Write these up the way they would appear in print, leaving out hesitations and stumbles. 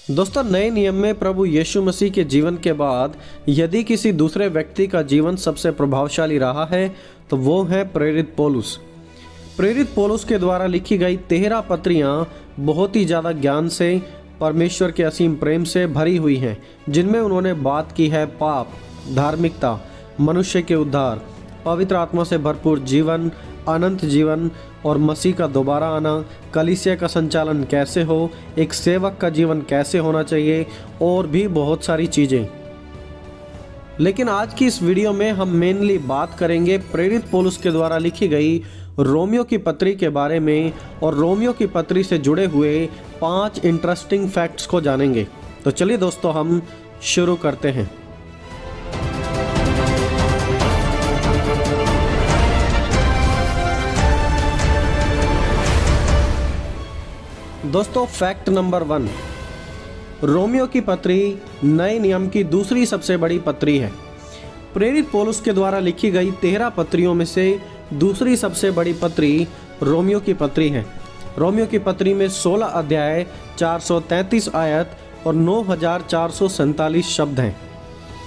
दोस्तों, नए नियम में प्रभु यीशु मसीह के जीवन के बाद यदि किसी दूसरे व्यक्ति का जीवन सबसे प्रभावशाली रहा है तो वो है प्रेरित पौलुस। प्रेरित पौलुस के द्वारा लिखी गई 13 पत्रियां बहुत ही ज़्यादा ज्ञान से, परमेश्वर के असीम प्रेम से भरी हुई हैं, जिनमें उन्होंने बात की है पाप, धार्मिकता, मनुष्य के उद्धार, पवित्र आत्मा से भरपूर जीवन, अनंत जीवन और मसीह का दोबारा आना, कलीसिया का संचालन कैसे हो, एक सेवक का जीवन कैसे होना चाहिए और भी बहुत सारी चीज़ें। लेकिन आज की इस वीडियो में हम मेनली बात करेंगे प्रेरित पौलुस के द्वारा लिखी गई रोमियो की पत्री के बारे में, और रोमियो की पत्री से जुड़े हुए 5 इंटरेस्टिंग फैक्ट्स को जानेंगे। तो चलिए दोस्तों, हम शुरू करते हैं। दोस्तों, फैक्ट नंबर 1, रोमियो की पत्री नए नियम की दूसरी सबसे बड़ी पत्री है। प्रेरित पौलुस के द्वारा लिखी गई 13 पत्रियों में से दूसरी सबसे बड़ी पत्री रोमियो की पत्री है। रोमियो की पत्री में 16 अध्याय, 433 आयत और 9447 शब्द हैं।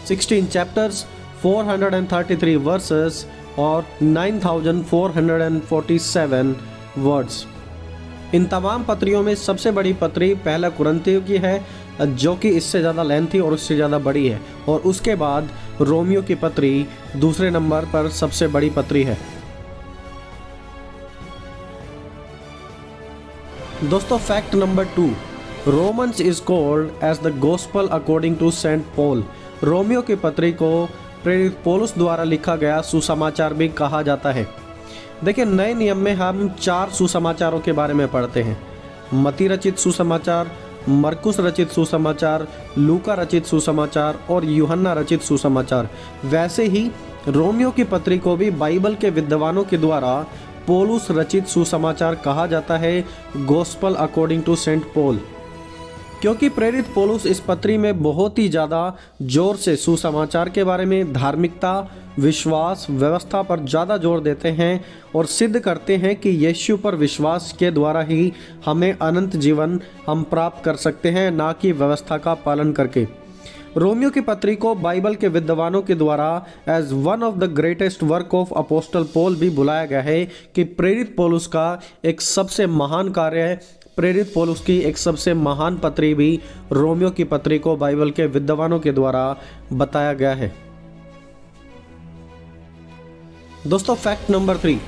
16 चैप्टर्स, 433 वर्सेस और 9447 वर्ड्स। इन तमाम पत्रियों में सबसे बड़ी पत्री पहला कुरिन्थियों की है, जो कि इससे ज़्यादा लेंथी और उससे ज़्यादा बड़ी है, और उसके बाद रोमियो की पत्री दूसरे नंबर पर सबसे बड़ी पत्री है। दोस्तों, fact number 2, Romans is called as the gospel according to saint Paul. रोमियो की पत्री को प्रेरित पौलुस द्वारा लिखा गया सुसमाचार भी कहा जाता है। देखिए, नए नियम में हम 4 सुसमाचारों के बारे में पढ़ते हैं: मती रचित सुसमाचार, मरकुस रचित सुसमाचार, लूका रचित सुसमाचार और यूहन्ना रचित सुसमाचार। वैसे ही रोमियो की पत्री को भी बाइबल के विद्वानों के द्वारा पौलुस रचित सुसमाचार कहा जाता है, gospel according to saint Paul, क्योंकि प्रेरित पौलुस इस पत्री में बहुत ही ज़्यादा जोर से सुसमाचार के बारे में, धार्मिकता, विश्वास, व्यवस्था पर ज़्यादा जोर देते हैं और सिद्ध करते हैं कि यीशु पर विश्वास के द्वारा ही हमें अनंत जीवन हम प्राप्त कर सकते हैं, ना कि व्यवस्था का पालन करके। रोमियो की पत्री को बाइबल के विद्वानों के द्वारा as one of the greatest work of apostle Paul भी बुलाया गया है कि प्रेरित पौलुस का एक सबसे महान कार्य है। प्रेरित पौलुस की एक सबसे महान पत्री भी रोमियो की पत्री को बाइबल के विद्वानों के द्वारा बताया गया है। दोस्तों, fact number 3,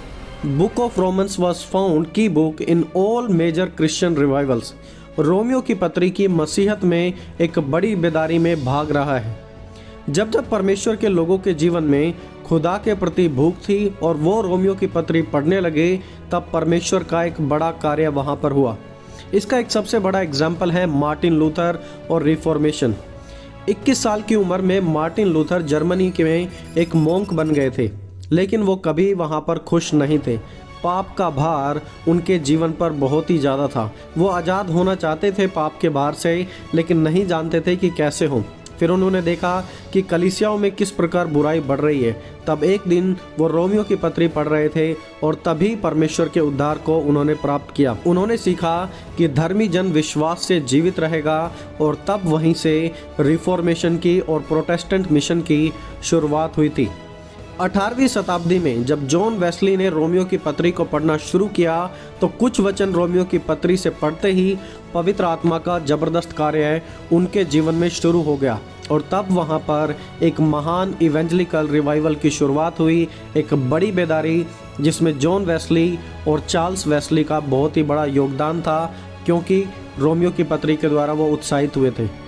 book of Romans was found key book in all major Christian revivals. रोमियो की पत्री की मसीहत में एक बड़ी बेदारी में भाग रहा है। जब जब परमेश्वर के लोगों के जीवन में खुदा के प्रति भूख थी और वो रोमियो की पत्री पढ़ने लगे, तब परमेश्वर का एक बड़ा कार्य वहाँ पर हुआ। इसका एक सबसे बड़ा एग्जाम्पल है मार्टिन लूथर और रिफॉर्मेशन। 21 साल की उम्र में मार्टिन लूथर जर्मनी में एक मोंक बन गए थे, लेकिन वो कभी वहाँ पर खुश नहीं थे। पाप का भार उनके जीवन पर बहुत ही ज़्यादा था। वो आज़ाद होना चाहते थे पाप के भार से, लेकिन नहीं जानते थे कि कैसे हो। फिर उन्होंने देखा कि कलीसियाओं में किस प्रकार बुराई बढ़ रही है। तब एक दिन वो रोमियो की पत्री पढ़ रहे थे और तभी परमेश्वर के उद्धार को उन्होंने प्राप्त किया। उन्होंने सीखा कि धर्मी जन विश्वास से जीवित रहेगा, और तब वहीं से रिफॉर्मेशन की और प्रोटेस्टेंट मिशन की शुरुआत हुई थी। 18वीं शताब्दी में जब जॉन वेस्ली ने रोमियो की पत्री को पढ़ना शुरू किया, तो कुछ वचन रोमियो की पत्री से पढ़ते ही पवित्र आत्मा का जबरदस्त कार्य उनके जीवन में शुरू हो गया, और तब वहाँ पर एक महान इवेंजलिकल रिवाइवल की शुरुआत हुई, एक बड़ी बेदारी जिसमें जॉन वेस्ली और चार्ल्स वेस्ली का बहुत ही बड़ा योगदान था, क्योंकि रोमियो की पत्री के द्वारा वो उत्साहित हुए थे।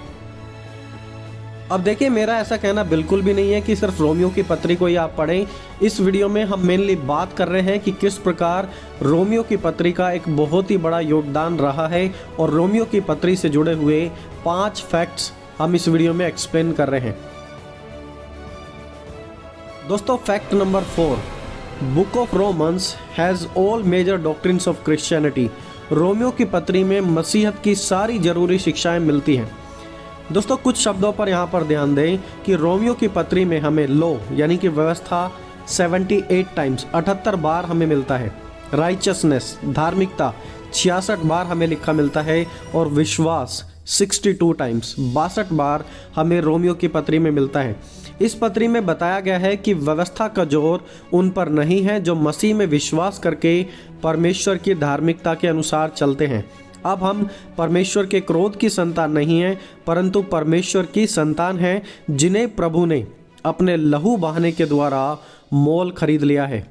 अब देखिए, मेरा ऐसा कहना बिल्कुल भी नहीं है कि सिर्फ रोमियो की पत्री को ही आप पढ़ें। इस वीडियो में हम मेनली बात कर रहे हैं कि किस प्रकार रोमियो की पत्री का एक बहुत ही बड़ा योगदान रहा है, और रोमियो की पत्री से जुड़े हुए 5 फैक्ट्स हम इस वीडियो में एक्सप्लेन कर रहे हैं। दोस्तों, fact number 4, book of Romans has all major doctrines of Christianity. रोमियो की पत्री में मसीहत की सारी जरूरी शिक्षाएं मिलती हैं। दोस्तों, कुछ शब्दों पर यहाँ पर ध्यान दें कि रोमियो की पत्री में हमें लॉ यानी कि व्यवस्था 78 टाइम्स 78 बार हमें मिलता है। राइचसनेस धार्मिकता 66 बार हमें लिखा मिलता है और विश्वास 62 टाइम्स, 62 बार हमें रोमियो की पत्री में मिलता है। इस पत्री में बताया गया है कि व्यवस्था का जोर उन पर नहीं है जो मसीह में विश्वास करके परमेश्वर की धार्मिकता के अनुसार चलते हैं। अब हम परमेश्वर के क्रोध की संतान नहीं हैं, परंतु परमेश्वर की संतान हैं जिन्हें प्रभु ने अपने लहू बहाने के द्वारा मोल खरीद लिया है।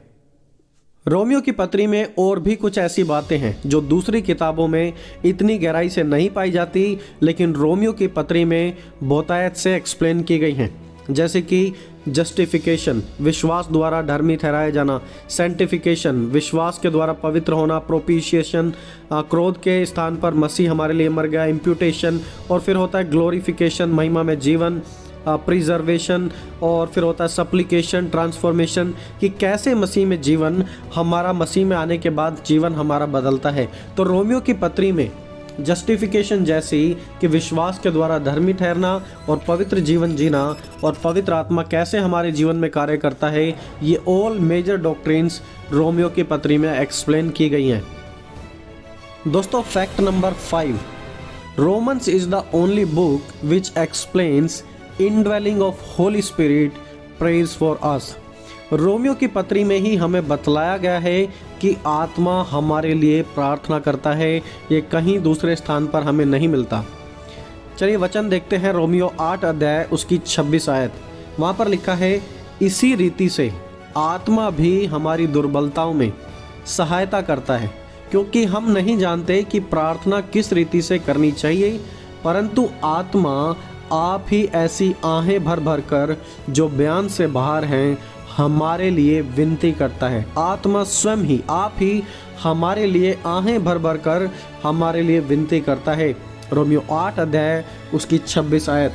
रोमियो की पत्री में और भी कुछ ऐसी बातें हैं जो दूसरी किताबों में इतनी गहराई से नहीं पाई जाती, लेकिन रोमियो की पत्री में बहुतायत से एक्सप्लेन की गई हैं, जैसे कि जस्टिफिकेशन, विश्वास द्वारा धर्मी ठहराया जाना, सेंटिफिकेशन, विश्वास के द्वारा पवित्र होना, प्रोपिशिएशन, क्रोध के स्थान पर मसीह हमारे लिए मर गया, इम्प्यूटेशन, और फिर होता है ग्लोरिफिकेशन, महिमा में जीवन, प्रिजर्वेशन, और फिर होता है सप्लिकेशन, ट्रांसफॉर्मेशन, कि कैसे मसीह में जीवन हमारा, मसीह में आने के बाद जीवन हमारा बदलता है। तो रोमियो की पत्री में जस्टिफिकेशन जैसी कि विश्वास के द्वारा धर्मी ठहरना और पवित्र जीवन जीना और पवित्र आत्मा कैसे हमारे जीवन में कार्य करता है, ये ऑल मेजर डॉक्ट्रिन्स रोमियो की पत्री में एक्सप्लेन की गई हैं। दोस्तों, fact number 5, Romans is the only book which explains indwelling of Holy Spirit prays for us। Romeo की पत्री में ही हमें बतलाया गया है कि आत्मा हमारे लिए प्रार्थना करता है, ये कहीं दूसरे स्थान पर हमें नहीं मिलता। चलिए वचन देखते हैं, रोमियो 8 अध्याय उसकी 26 आयत। वहाँ पर लिखा है, इसी रीति से आत्मा भी हमारी दुर्बलताओं में सहायता करता है, क्योंकि हम नहीं जानते कि प्रार्थना किस रीति से करनी चाहिए, परंतु आत्मा आप ही ऐसी आहें भर भर कर जो बयान से बाहर हैं हमारे लिए विनती करता है। आत्मा स्वयं ही, आप ही हमारे लिए आहें भर भर कर हमारे लिए विनती करता है। रोमियो 8 अध्याय उसकी 26 आयत।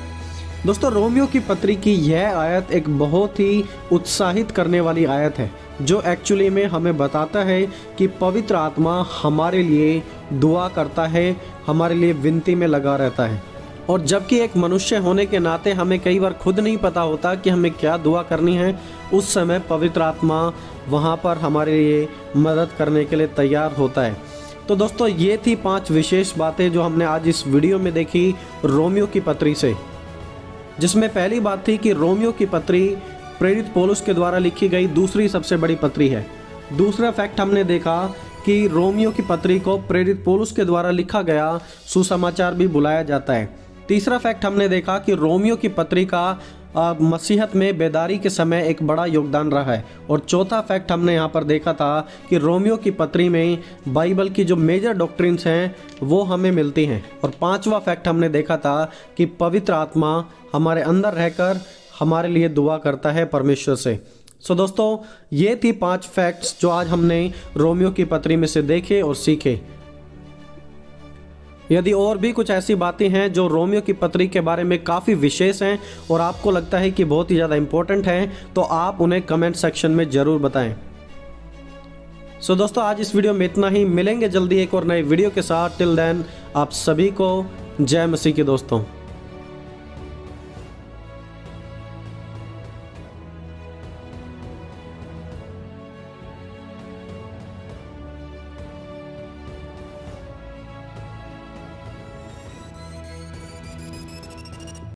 दोस्तों, रोमियो की पत्री की यह आयत एक बहुत ही उत्साहित करने वाली आयत है, जो एक्चुअली में हमें बताता है कि पवित्र आत्मा हमारे लिए दुआ करता है, हमारे लिए विनती में लगा रहता है। और जबकि एक मनुष्य होने के नाते हमें कई बार खुद नहीं पता होता कि हमें क्या दुआ करनी है, उस समय पवित्र आत्मा वहाँ पर हमारे लिए मदद करने के लिए तैयार होता है। तो दोस्तों, ये थी 5 विशेष बातें जो हमने आज इस वीडियो में देखी रोमियो की पत्री से, जिसमें पहली बात थी कि रोमियो की पत्री प्रेरित पौलुस के द्वारा लिखी गई दूसरी सबसे बड़ी पत्री है। दूसरा फैक्ट हमने देखा कि रोमियो की पत्री को प्रेरित पौलुस के द्वारा लिखा गया सुसमाचार भी बुलाया जाता है। तीसरा फैक्ट हमने देखा कि रोमियो की पत्री का मसीहत में बेदारी के समय एक बड़ा योगदान रहा है। और चौथा फैक्ट हमने यहाँ पर देखा था कि रोमियो की पत्री में बाइबल की जो मेजर डॉक्ट्रिन्स हैं वो हमें मिलती हैं। और पांचवा फैक्ट हमने देखा था कि पवित्र आत्मा हमारे अंदर रहकर हमारे लिए दुआ करता है परमेश्वर से। सो दोस्तों, ये थी 5 फैक्ट्स जो आज हमने रोमियो की पत्री में से देखे और सीखे। यदि और भी कुछ ऐसी बातें हैं जो रोमियो की पत्री के बारे में काफ़ी विशेष हैं और आपको लगता है कि बहुत ही ज़्यादा इंपॉर्टेंट हैं, तो आप उन्हें कमेंट सेक्शन में ज़रूर बताएं। सो दोस्तों, आज इस वीडियो में इतना ही। मिलेंगे जल्दी एक और नए वीडियो के साथ। टिल देन, आप सभी को जय मसीह के दोस्तों।